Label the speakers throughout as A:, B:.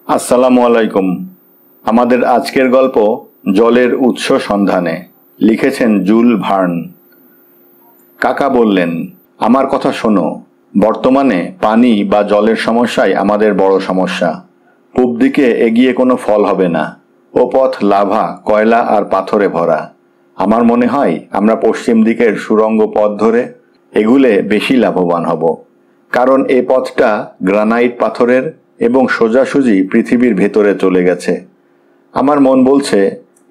A: আসসালামু আলাইকুম। আমাদের আজকের গল্প জলের উৎস সন্ধানে। লিখেছেন জুল ভার্ন। কাকা বললেন, আমার কথা শোনো। বর্তমানে পানি বা জলের সমস্যাই আমাদের বড় সমস্যা। পূব দিকে এগিয়ে কোনো ফল হবে না। ও পথ লাভা, কয়লা আর পাথরে ভরা। আমার মনে হয় আমরা পশ্চিম দিকের সুড়ঙ্গ পথ ধরে এগুলে বেশি লাভবান হব, কারণ এ পথটা গ্রানাইট পাথরের এবং সোজাসুজি পৃথিবীর ভেতরে চলে গেছে। আমার মন বলছে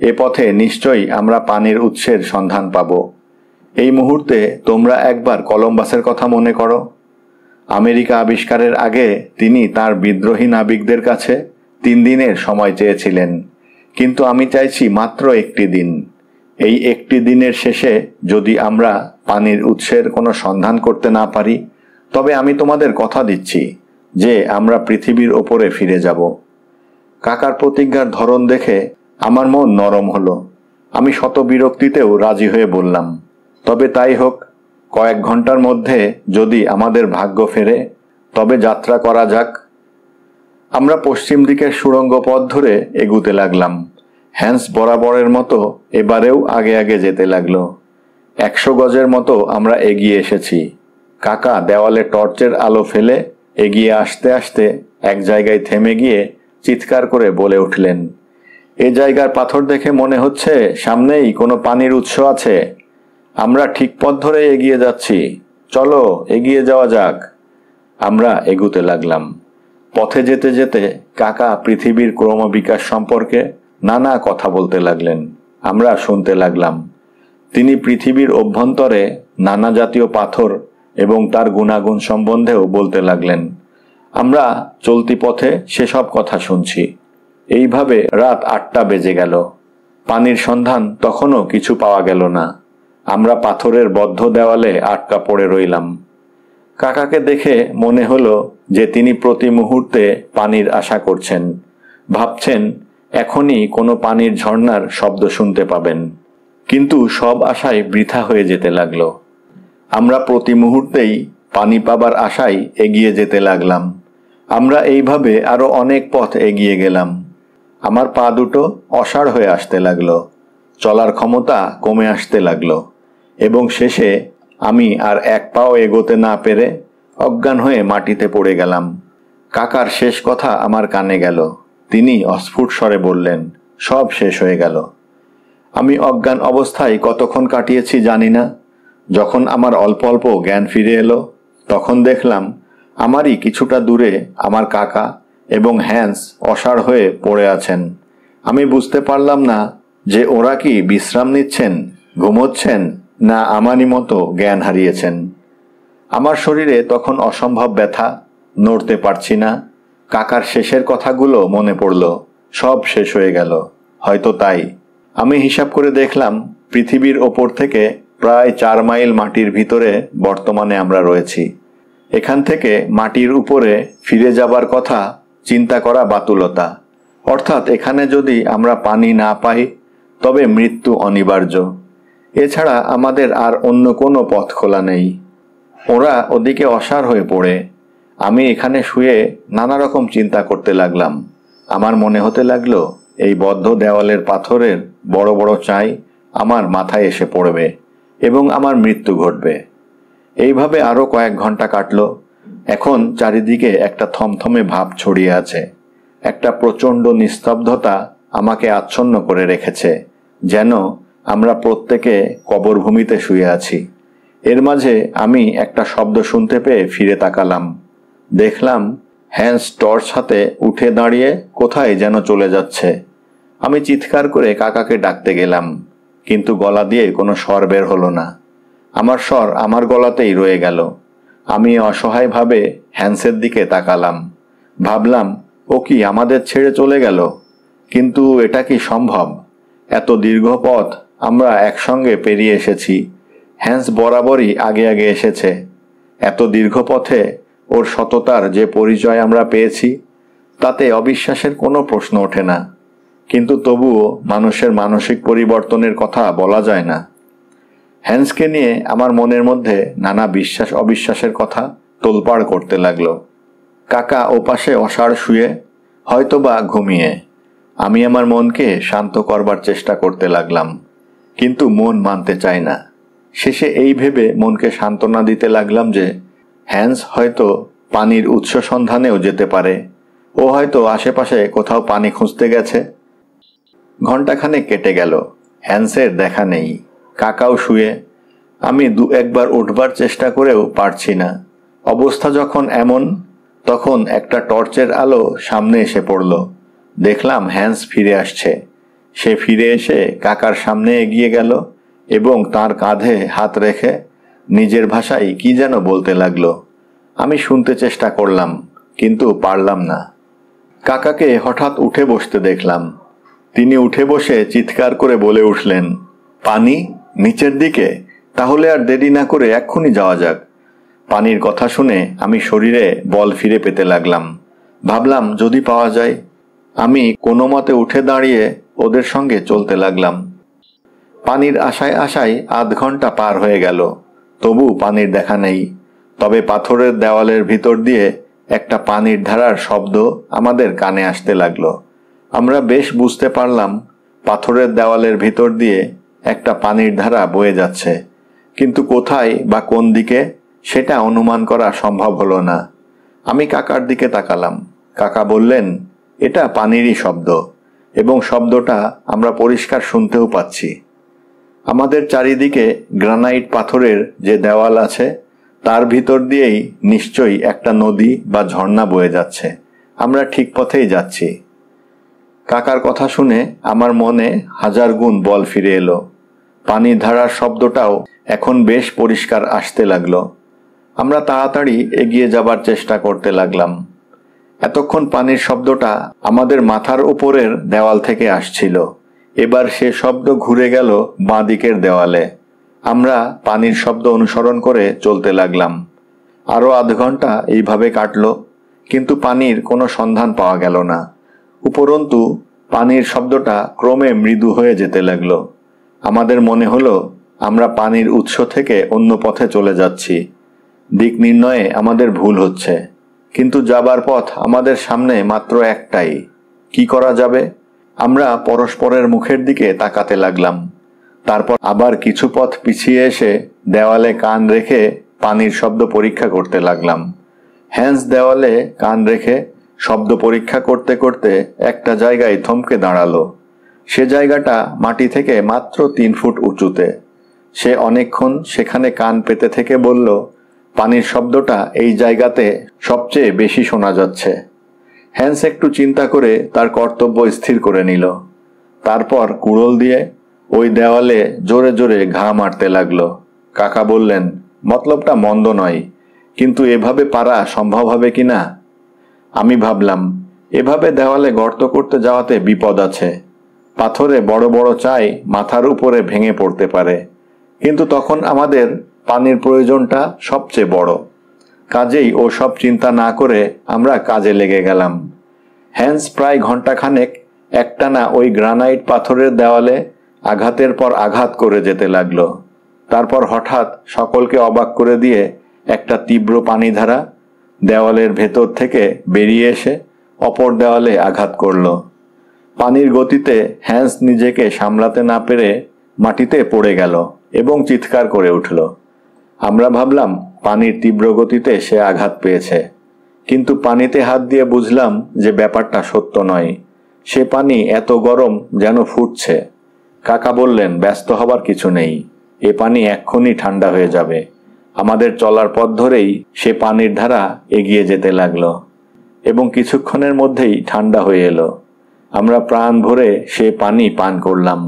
A: এ পথে নিশ্চয়ই আমরা পানির উৎসের সন্ধান পাব। এই মুহূর্তে তোমরা একবার কলম্বাসের কথা মনে করো। আমেরিকা আবিষ্কারের আগে তিনি তার বিদ্রোহী নাবিকদের কাছে 3 দিনের সময় চেয়েছিলেন, কিন্তু আমি চাইছি মাত্র 1টি দিন। এই 1টি দিনের শেষে যদি আমরা পানির উৎসের কোনো সন্ধান করতে না পারি, তবে আমি তোমাদের কথা দিচ্ছি যে আমরা পৃথিবীর ওপরে ফিরে যাব। কাকার প্রতিজ্ঞার ধরন দেখে আমার মন নরম হলো। আমি শত বিরক্তিতেও রাজি হয়ে বললাম, তবে তাই হোক। কয়েক ঘন্টার মধ্যে যদি আমাদের ভাগ্য ফেরে, তবে যাত্রা করা যাক। আমরা পশ্চিম দিকের সুড়ঙ্গ পথ ধরে এগুতে লাগলাম। হ্যান্স বরাবরের মতো এবারেও আগে আগে যেতে লাগলো। 100 গজের মতো আমরা এগিয়ে এসেছি। কাকা দেওয়ালে টর্চের আলো ফেলে এগিয়ে আসতে আসতে এক জায়গায় থেমে গিয়ে চিৎকার করে বলে উঠলেন, এ জায়গার পাথর দেখে মনে হচ্ছে সামনেই কোনো পানির উৎস আছে। আমরা ঠিক পথ ধরে এগিয়ে যাচ্ছি, চলো এগিয়ে যাওয়া যাক। আমরা এগুতে লাগলাম। পথে যেতে যেতে কাকা পৃথিবীর ক্রমবিকাশ সম্পর্কে নানা কথা বলতে লাগলেন। আমরা শুনতে লাগলাম। তিনি পৃথিবীর অভ্যন্তরে নানা জাতীয় পাথর এবং তার গুণাগুণ সম্বন্ধেও বলতে লাগলেন। আমরা চলতি পথে সেসব কথা শুনছি। এইভাবে রাত 8টা বেজে গেল। পানির সন্ধান তখনও কিছু পাওয়া গেল না। আমরা পাথরের বদ্ধ দেওয়ালে আটকা পড়ে রইলাম। কাকাকে দেখে মনে হলো যে তিনি প্রতি মুহূর্তে পানির আশা করছেন, ভাবছেন এখনই কোনো পানির ঝর্ণার শব্দ শুনতে পাবেন। কিন্তু সব আশাই বৃথা হয়ে যেতে লাগলো। আমরা প্রতি মুহূর্তেই পানি পাবার আশায় এগিয়ে যেতে লাগলাম। আমরা এইভাবে আরো অনেক পথ এগিয়ে গেলাম। আমার পা দুটো অসাড় হয়ে আসতে লাগলো, চলার ক্ষমতা কমে আসতে লাগলো, এবং শেষে আমি আর এক পাও এগোতে না পেরে অজ্ঞান হয়ে মাটিতে পড়ে গেলাম। কাকার শেষ কথা আমার কানে গেল। তিনি অস্ফুট স্বরে বললেন, সব শেষ হয়ে গেল। আমি অজ্ঞান অবস্থায় কতক্ষণ কাটিয়েছি জানি না। যখন আমার অল্প অল্প জ্ঞান ফিরে এলো, তখন দেখলাম আমারই কিছুটা দূরে আমার কাকা এবং হ্যান্স অসাড় হয়ে পড়ে আছেন। আমি বুঝতে পারলাম না যে ওরা কি বিশ্রাম নিচ্ছেন, ঘুমোচ্ছেন, না আমারই মতো জ্ঞান হারিয়েছেন। আমার শরীরে তখন অসম্ভব ব্যথা, নড়তে পারছি না। কাকার শেষের কথাগুলো মনে পড়ল, সব শেষ হয়ে গেল। হয়তো তাই। আমি হিসাব করে দেখলাম পৃথিবীর ওপর থেকে প্রায় 4 মাইল মাটির ভিতরে বর্তমানে আমরা রয়েছি। এখান থেকে মাটির উপরে ফিরে যাবার কথা চিন্তা করা বাতুলতা। অর্থাৎ এখানে যদি আমরা পানি না পাই, তবে মৃত্যু অনিবার্য। এছাড়া আমাদের আর অন্য কোনো পথ খোলা নেই। ওরা ওদিকে অসাড় হয়ে পড়ে। আমি এখানে শুয়ে নানা রকম চিন্তা করতে লাগলাম। আমার মনে হতে লাগলো এই বদ্ধ দেওয়ালের পাথরের বড় বড় চাই আমার মাথায় এসে পড়বে এবং আমার মৃত্যু ঘটবে। এইভাবে আরো কয়েক ঘন্টা কাটলো। এখন চারিদিকে একটা থমথমে ভাব ছড়িয়ে আছে। একটা প্রচণ্ড নিস্তব্ধতা আমাকে আচ্ছন্ন করে রেখেছে, যেন আমরা প্রত্যেকে কবরভূমিতে শুয়ে আছি। এর মাঝে আমি একটা শব্দ শুনতে পেয়ে ফিরে তাকালাম। দেখলাম হ্যান্স টর্চ হাতে উঠে দাঁড়িয়ে কোথায় যেন চলে যাচ্ছে। আমি চিৎকার করে কাকাকে ডাকতে গেলাম, কিন্তু গলা দিয়ে কোনো স্বর বের হলো না। আমার স্বর আমার গলাতেই রয়ে গেল। আমি অসহায়ভাবে হ্যান্সের দিকে তাকালাম। ভাবলাম ও কি আমাদের ছেড়ে চলে গেল? কিন্তু এটা কি সম্ভব? এত দীর্ঘ পথ আমরা একসঙ্গে পেরিয়ে এসেছি। হ্যান্স বরাবরই আগে আগে এসেছে। এত দীর্ঘ পথে ওর সততার যে পরিচয় আমরা পেয়েছি, তাতে অবিশ্বাসের কোনো প্রশ্ন ওঠে না। কিন্তু তবুও মানুষের মানসিক পরিবর্তনের কথা বলা যায় না। হ্যান্সকে নিয়ে আমার মনের মধ্যে নানা বিশ্বাস অবিশ্বাসের কথা তোলপাড় করতে লাগলো। কাকা ওপাশে অসাড় শুয়ে হয়তোবা ঘুমিয়ে। আমি আমার মনকে শান্ত করবার চেষ্টা করতে লাগলাম, কিন্তু মন মানতে চায় না। শেষে এই ভেবে মনকে সান্ত্বনা দিতে লাগলাম যে হ্যান্স হয়তো পানির উৎস সন্ধানেও যেতে পারে, ও হয়তো আশেপাশে কোথাও পানি খুঁজতে গেছে। ঘণ্টাখানেক কেটে গেল, হ্যান্সের দেখা নেই। কাকাও শুয়ে। আমি দু একবার উঠবার চেষ্টা করেও পারছি না। অবস্থা যখন এমন, তখন একটা টর্চের আলো সামনে এসে পড়ল। দেখলাম হ্যান্স ফিরে আসছে। সে ফিরে এসে কাকার সামনে এগিয়ে গেল এবং তার কাঁধে হাত রেখে নিজের ভাষায় কি যেন বলতে লাগলো। আমি শুনতে চেষ্টা করলাম, কিন্তু পারলাম না। কাকাকে হঠাৎ উঠে বসতে দেখলাম। তিনি উঠে বসে চিৎকার করে বলে উঠলেন, পানি নিচের দিকে? তাহলে আর দেরি না করে এক্ষুনি যাওয়া যাক। পানির কথা শুনে আমি শরীরে বল ফিরে পেতে লাগলাম। ভাবলাম যদি পাওয়া যায়। আমি কোনো মতে উঠে দাঁড়িয়ে ওদের সঙ্গে চলতে লাগলাম। পানির আশায় আশায় আধ ঘন্টা পার হয়ে গেল, তবু পানির দেখা নেই। তবে পাথরের দেওয়ালের ভিতর দিয়ে একটা পানির ধারার শব্দ আমাদের কানে আসতে লাগলো। আমরা বেশ বুঝতে পারলাম পাথরের দেওয়ালের ভিতর দিয়ে একটা পানির ধারা বয়ে যাচ্ছে, কিন্তু কোথায় বা কোন দিকে সেটা অনুমান করা সম্ভব হলো না। আমি কাকার দিকে তাকালাম। কাকা বললেন, এটা পানিরই শব্দ, এবং শব্দটা আমরা পরিষ্কার শুনতেও পাচ্ছি। আমাদের চারিদিকে গ্রানাইট পাথরের যে দেওয়াল আছে, তার ভিতর দিয়েই নিশ্চয়ই একটা নদী বা ঝর্ণা বয়ে যাচ্ছে। আমরা ঠিক পথেই যাচ্ছি। কাকার কথা শুনে আমার মনে হাজার গুণ বল ফিরে এলো। পানির ধারার শব্দটাও এখন বেশ পরিষ্কার আসতে লাগলো। আমরা তাড়াতাড়ি এগিয়ে যাবার চেষ্টা করতে লাগলাম। এতক্ষণ পানির শব্দটা আমাদের মাথার উপরের দেওয়াল থেকে আসছিল। এবার সে শব্দ ঘুরে গেল বাঁ দিকের দেওয়ালে। আমরা পানির শব্দ অনুসরণ করে চলতে লাগলাম। আরও আধ ঘন্টা এইভাবে কাটল, কিন্তু পানির কোনো সন্ধান পাওয়া গেল না। উপরন্তু পানির শব্দটা ক্রমে মৃদু হয়ে যেতে লাগলো। আমাদের মনে হলো আমরা পানির উৎস থেকে অন্য পথে চলে যাচ্ছি। দিক নির্ণয়ে আমাদের ভুল হচ্ছে, কিন্তু যাবার পথ আমাদের সামনে মাত্র একটাই। কি করা যাবে? আমরা পরস্পরের মুখের দিকে তাকাতে লাগলাম। তারপর আবার কিছু পথ পিছিয়ে এসে দেওয়ালে কান রেখে পানির শব্দ পরীক্ষা করতে লাগলাম। হ্যান্স দেওয়ালে কান রেখে শব্দ পরীক্ষা করতে করতে একটা জায়গায় থমকে দাঁড়ালো। সে জায়গাটা মাটি থেকে মাত্র 3 ফুট উঁচুতে। সে অনেকক্ষণ সেখানে কান পেতে থেকে বলল, পানির শব্দটা এই জায়গাতে সবচেয়ে বেশি শোনা যাচ্ছে। হ্যান্স একটু চিন্তা করে তার কর্তব্য স্থির করে নিল। তারপর কুড়োল দিয়ে ওই দেওয়ালে জোরে জোরে ঘা মারতে লাগলো। কাকা বললেন, মতলবটা মন্দ নয়, কিন্তু এভাবে পারা সম্ভব হবে কিনা। আমি ভাবলাম, এভাবে দেওয়ালে গর্ত করতে যাওয়াতে বিপদ আছে। পাথরে বড় বড় চাই মাথার উপরে ভেঙে পড়তে পারে, কিন্তু তখন আমাদের পানির প্রয়োজনটা সবচেয়ে বড়। কাজেই ও সব চিন্তা না করে আমরা কাজে লেগে গেলাম। হ্যান্স প্রায় ঘণ্টাখানেক একটানা ওই গ্রানাইট পাথরের দেওয়ালে আঘাতের পর আঘাত করে যেতে লাগলো। তারপর হঠাৎ সকলকে অবাক করে দিয়ে একটা তীব্র পানিধারা দেওয়ালের ভেতর থেকে বেরিয়ে এসে অপর দেওয়ালে আঘাত করল। পানির গতিতে হ্যান্স নিজেকে সামলাতে না পেরে মাটিতে পড়ে গেল এবং চিৎকার করে উঠল। আমরা ভাবলাম পানির তীব্র গতিতে সে আঘাত পেয়েছে, কিন্তু পানিতে হাত দিয়ে বুঝলাম যে ব্যাপারটা সত্য নয়। সে পানি এত গরম যেন ফুটছে। কাকা বললেন, ব্যস্ত হবার কিছু নেই, এ পানি এক্ষুনি ঠান্ডা হয়ে যাবে। আমাদের চলার পথ ধরেই সে পানির ধারা এগিয়ে যেতে লাগলো এবং কিছুক্ষণের মধ্যেই ঠান্ডা হয়ে এলো। আমরা প্রাণ ভরে সে পানি পান করলাম।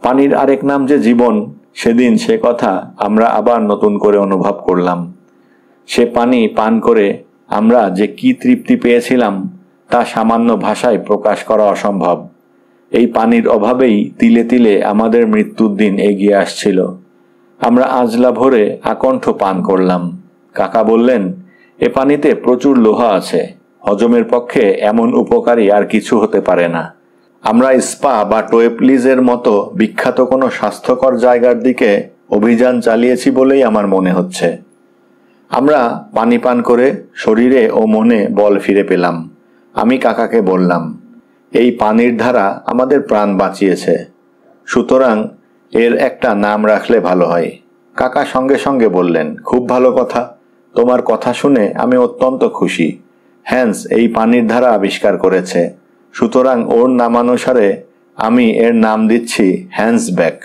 A: পানির আরেক নাম যে জীবন, সেদিন সে কথা আমরা আবার নতুন করে অনুভব করলাম। সে পানি পান করে আমরা যে কি তৃপ্তি পেয়েছিলাম তা সামান্য ভাষায় প্রকাশ করা অসম্ভব। এই পানির অভাবেই তিলে তিলে আমাদের মৃত্যুর দিন এগিয়ে আসছিল। আমরা আজলা ভরে আকণ্ঠ পান করলাম। কাকা বললেন, এ পানিতে প্রচুর লোহা আছে, হজমের পক্ষে এমন উপকারী আর কিছু হতে পারে না। আমরা স্পা বা টোয়েপ্লিজের মতো বিখ্যাত কোনো স্বাস্থ্যকর জায়গার দিকে অভিযান চালিয়েছি বলেই আমার মনে হচ্ছে। আমরা পানি পান করে শরীরে ও মনে বল ফিরে পেলাম। আমি কাকাকে বললাম, এই পানির ধারা আমাদের প্রাণ বাঁচিয়েছে, সুতরাং এর একটা নাম রাখলে ভালো হয়। কাকা সঙ্গে সঙ্গে বললেন, খুব ভালো কথা, তোমার কথা শুনে আমি অত্যন্ত খুশি। হ্যান্স এই পানির ধারা আবিষ্কার করেছে, সুতরাং ওর নামানুসারে আমি এর নাম দিচ্ছি হ্যান্সব্যাক।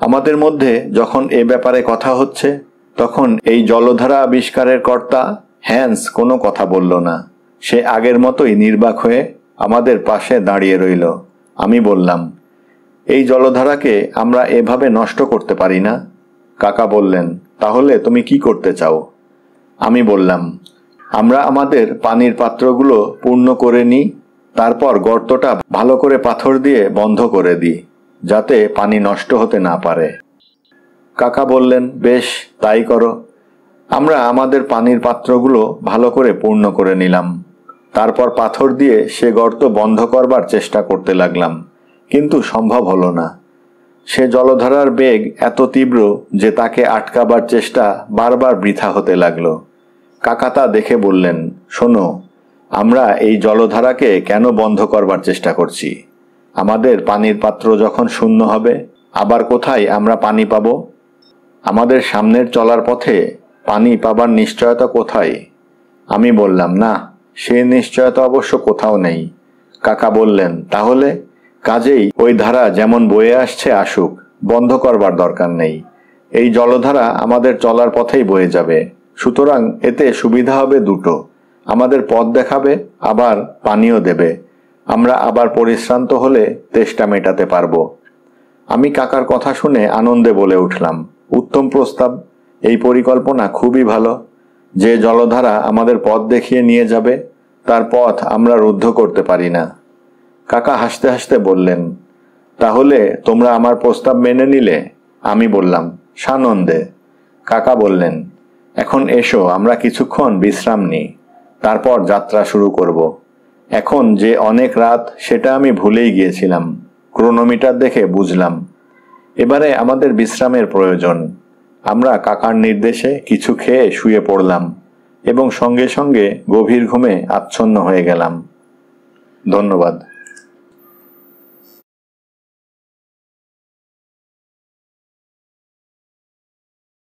A: আমাদের মধ্যে যখন এ ব্যাপারে কথা হচ্ছে, তখন এই জলধারা আবিষ্কারের কর্তা হ্যান্স কোনো কথা বলল না। সে আগের মতোই নির্বাক হয়ে আমাদের পাশে দাঁড়িয়ে রইল। আমি বললাম, এই জলধারাকে আমরা এভাবে নষ্ট করতে পারি না। কাকা বললেন, তাহলে তুমি কি করতে চাও? আমি বললাম, আমরা আমাদের পানির পাত্রগুলো পূর্ণ করে নিই, তারপর গর্তটা ভালো করে পাথর দিয়ে বন্ধ করে দিই, যাতে পানি নষ্ট হতে না পারে। কাকা বললেন, বেশ, তাই করো। আমরা আমাদের পানির পাত্রগুলো ভালো করে পূর্ণ করে নিলাম, তারপর পাথর দিয়ে সে গর্ত বন্ধ করবার চেষ্টা করতে লাগলাম, কিন্তু সম্ভব হলো না। সে জলধারার বেগ এত তীব্র যে তাকে আটকাবার চেষ্টা বারবার বৃথা হতে লাগলো। কাকা তা দেখে বললেন, শোনো, আমরা এই জলধারাকে কেন বন্ধ করবার চেষ্টা করছি? আমাদের পানির পাত্র যখন শূন্য হবে, আবার কোথায় আমরা পানি পাব? আমাদের সামনের চলার পথে পানি পাবার নিশ্চয়তা কোথায়? আমি বললাম, না, সে নিশ্চয়তা অবশ্য কোথাও নেই। কাকা বললেন, তাহলে কাজেই ওই ধারা যেমন বয়ে আসছে আসুক, বন্ধ করবার দরকার নেই। এই জলধারা আমাদের চলার পথেই বয়ে যাবে, সুতরাং এতে সুবিধা হবে দুটো, আমাদের পথ দেখাবে, আবার পানিও দেবে। আমরা আবার পরিশ্রান্ত হলে তেষ্টা মেটাতে পারবো। আমি কাকার কথা শুনে আনন্দে বলে উঠলাম, উত্তম প্রস্তাব, এই পরিকল্পনা খুবই ভালো। যে জলধারা আমাদের পথ দেখিয়ে নিয়ে যাবে, তার পথ আমরা রুদ্ধ করতে পারি না। কাকা হাসতে হাসতে বললেন, তাহলে তোমরা আমার প্রস্তাব মেনে নিলে? আমি বললাম, সানন্দে। কাকা বললেন, এখন এসো আমরা কিছুক্ষণ বিশ্রাম নিই, তারপর যাত্রা শুরু করব। এখন যে অনেক রাত সেটা আমি ভুলেই গিয়েছিলাম, ক্রোনোমিটার দেখে বুঝলাম। এবারে আমাদের বিশ্রামের প্রয়োজন। আমরা কাকার নির্দেশে কিছু খেয়ে শুয়ে পড়লাম এবং সঙ্গে সঙ্গে গভীর ঘুমে আচ্ছন্ন হয়ে গেলাম। ধন্যবাদ।